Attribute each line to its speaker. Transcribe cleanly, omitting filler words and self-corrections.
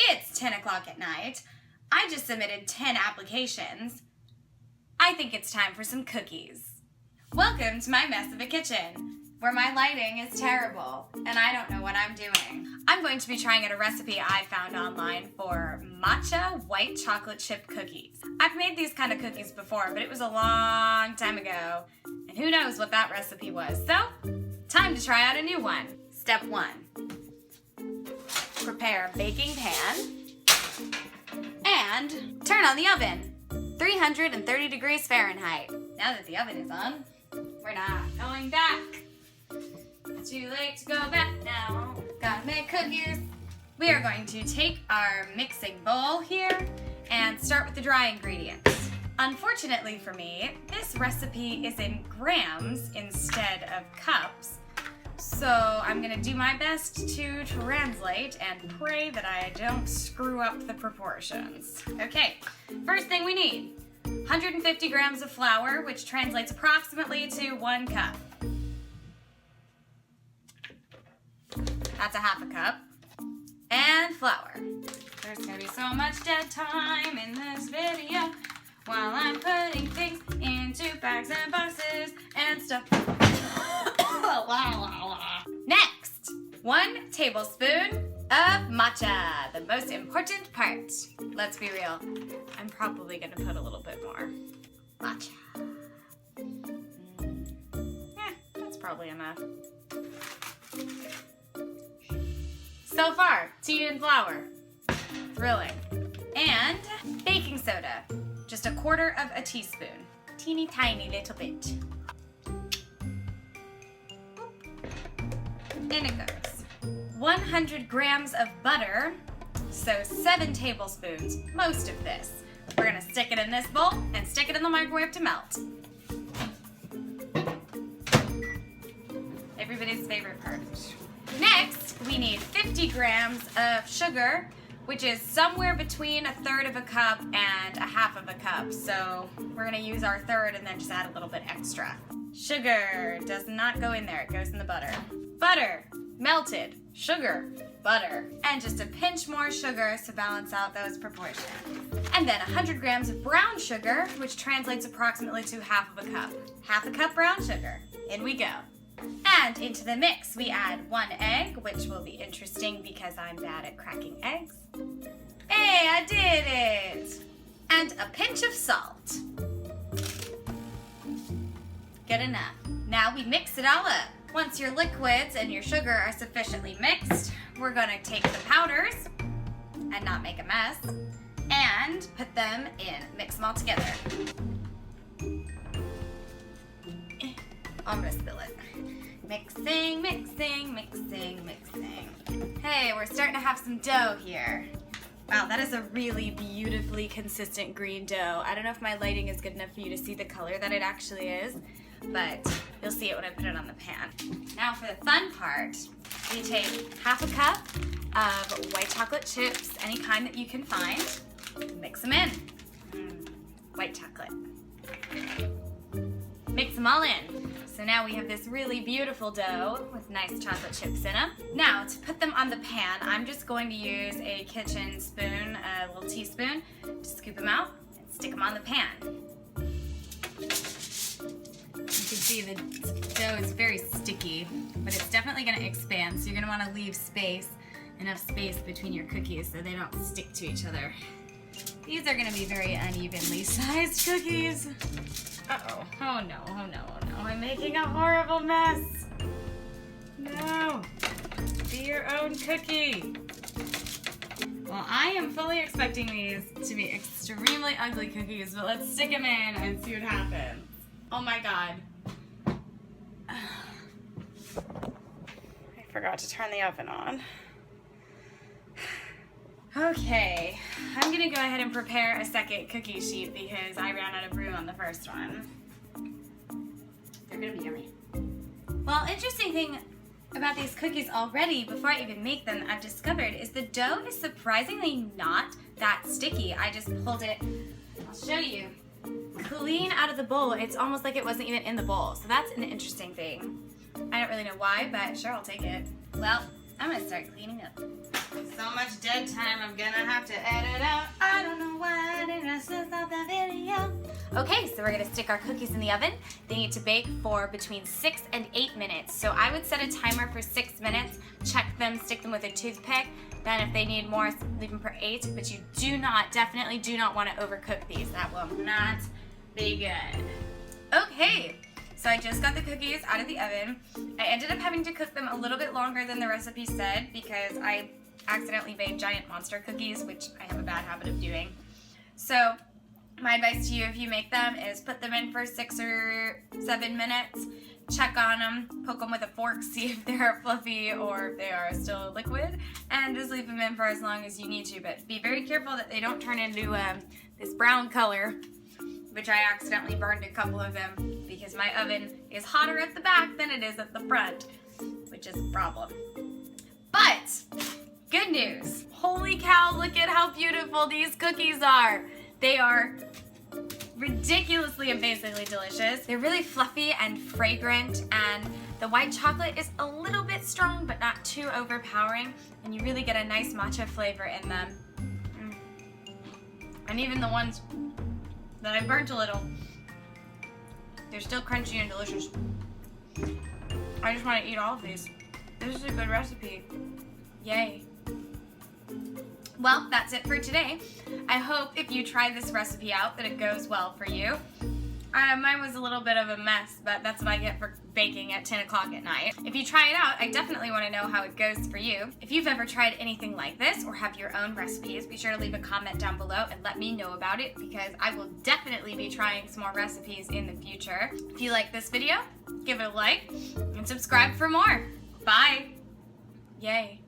Speaker 1: It's 10 o'clock at night. I just submitted 10 applications. I think it's time for some cookies. Welcome to my mess of a kitchen, where my lighting is terrible and I don't know what I'm doing. I'm going to be trying out a recipe I found online for matcha white chocolate chip cookies. I've made these kind of cookies before, but it was a long time ago, and who knows what that recipe was. So, time to try out a new one. Step 1. Prepare a baking pan and turn on the oven. 330 degrees Fahrenheit. Now that the oven is on, we're not going back. It's too late to go back now. Gotta make cookies. We are going to take our mixing bowl here and start with the dry ingredients. Unfortunately for me, this recipe is in grams instead of cups. So I'm gonna do my best to translate and pray that I don't screw up the proportions. Okay, first thing we need, 150 grams of flour, which translates approximately to 1 cup. That's a half a cup. And flour. There's gonna be so much dead time in this video while I'm putting things into bags and boxes and stuff. Next, 1 tablespoon of matcha, the most important part. Let's be real, I'm probably gonna put a little bit more matcha. That's probably enough. So far, tea and flour, thrilling. And baking soda, just 1/4 of a teaspoon, teeny tiny little bit. In it goes. 100 grams of butter, so 7 tablespoons, most of this. We're gonna stick it in this bowl and stick it in the microwave to melt. Everybody's favorite part. Next, we need 50 grams of sugar, which is somewhere between 1/3 of a cup and 1/2 of a cup. So we're gonna use our 1/3 and then just add a little bit extra. Sugar does not go in there, it goes in the butter. Butter, melted, sugar, butter, and just a pinch more sugar to balance out those proportions. And then 100 grams of brown sugar, which translates approximately to 1/2 of a cup. 1/2 a cup brown sugar. In we go. And into the mix, we add 1 egg, which will be interesting because I'm bad at cracking eggs. Hey, I did it! And a pinch of salt. Good enough. Now we mix it all up. Once your liquids and your sugar are sufficiently mixed, we're gonna take the powders and not make a mess and put them in. Mix them all together. I'm gonna spill it. Mixing, mixing, mixing, mixing. Hey, we're starting to have some dough here. Wow, that is a really beautifully consistent green dough. I don't know if my lighting is good enough for you to see the color that it actually is, but you'll see it when I put it on the pan. Now for the fun part, we take 1/2 a cup of white chocolate chips, any kind that you can find, mix them in. White chocolate. Mix them all in. So now we have this really beautiful dough with nice chocolate chips in them. Now to put them on the pan, I'm just going to use a kitchen spoon, a little teaspoon, to scoop them out and stick them on the pan. You can see the dough is very sticky, but it's definitely gonna expand, so you're gonna wanna leave enough space between your cookies so they don't stick to each other. These are gonna be very unevenly sized cookies. Uh-oh, oh no, oh no, oh no, I'm making a horrible mess. No, be your own cookie. Well, I am fully expecting these to be extremely ugly cookies, but let's stick them in and see what happens. Oh my God. I forgot to turn the oven on. Okay, I'm gonna go ahead and prepare a second cookie sheet because I ran out of room on the first one. They're gonna be yummy. Well, interesting thing about these cookies already, before I even make them, I've discovered is the dough is surprisingly not that sticky. I just pulled it, I'll show you, clean out of the bowl. It's almost like it wasn't even in the bowl. So that's an interesting thing. I don't really know why, but sure, I'll take it. Well, I'm gonna start cleaning up. so much dead time, I'm gonna have to edit out. I don't know why I didn't stop the video. Okay, so we're gonna stick our cookies in the oven. They need to bake for between 6 and 8 minutes. So I would set a timer for 6 minutes, check them, stick them with a toothpick. Then if they need more, leave them for 8. But you definitely do not want to overcook these. That will not be good. Okay, so I just got the cookies out of the oven. I ended up having to cook them a little bit longer than the recipe said because I accidentally made giant monster cookies, which I have a bad habit of doing. So my advice to you if you make them is put them in for 6 or 7 minutes, check on them, poke them with a fork, see if they're fluffy or if they are still liquid, and just leave them in for as long as you need to. But be very careful that they don't turn into this brown color, which I accidentally burned a couple of them because my oven is hotter at the back than it is at the front, which is a problem. But good news. Holy cow, look at how beautiful these cookies are. They are ridiculously amazingly delicious. They're really fluffy and fragrant, and the white chocolate is a little bit strong but not too overpowering, and you really get a nice matcha flavor in them. And even the ones that I burnt a little, they're still crunchy and delicious. I just want to eat all of these. This is a good recipe. Yay. Well, that's it for today. I hope if you try this recipe out that it goes well for you. Mine was a little bit of a mess, but that's what I get for baking at 10 o'clock at night. If you try it out, I definitely want to know how it goes for you. If you've ever tried anything like this or have your own recipes, be sure to leave a comment down below and let me know about it because I will definitely be trying some more recipes in the future. If you like this video, give it a like and subscribe for more. Bye. Yay.